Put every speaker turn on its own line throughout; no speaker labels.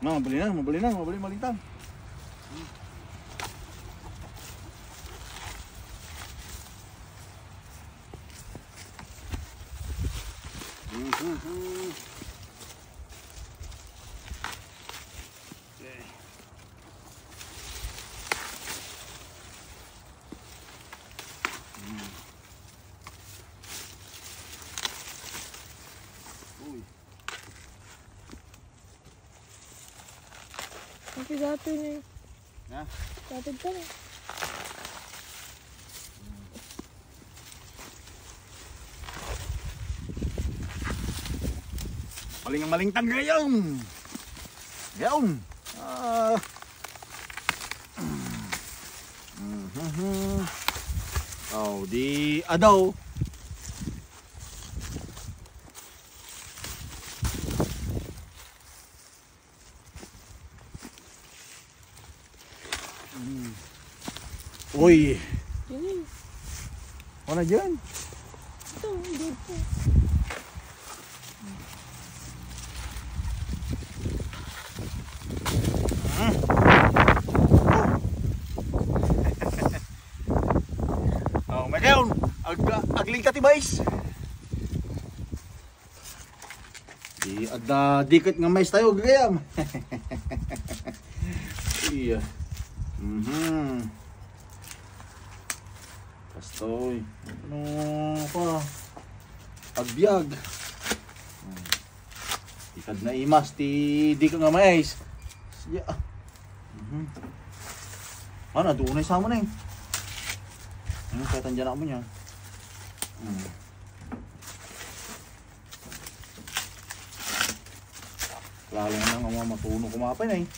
Mabali na, mabali malintang.
Kasi dati niya.
Ha?
Dati ka na.
Malingtang gayong. Gayong. Oh, di adaw. Uy.
Yun.
Wala dyan.
Ito, dito.
Oh, Mikael, agling ka tibais. Di ada dikit nga mais tayo gayam. Iya. Pastoy. Ano pa? Agbyag. Ikad na imas ti di ka nga mais. Siya. Ano, doon ay sama na eh. Ano, kaya tandyan ako mo niya. Lalo na nga mga matuno kumapay na eh.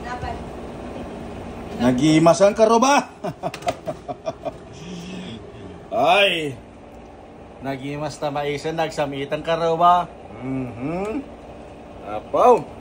Dapat.
Nagimasan ka ro ba? Ay. Nagimas na maisan nagsamitan ka ro ba? Apaw.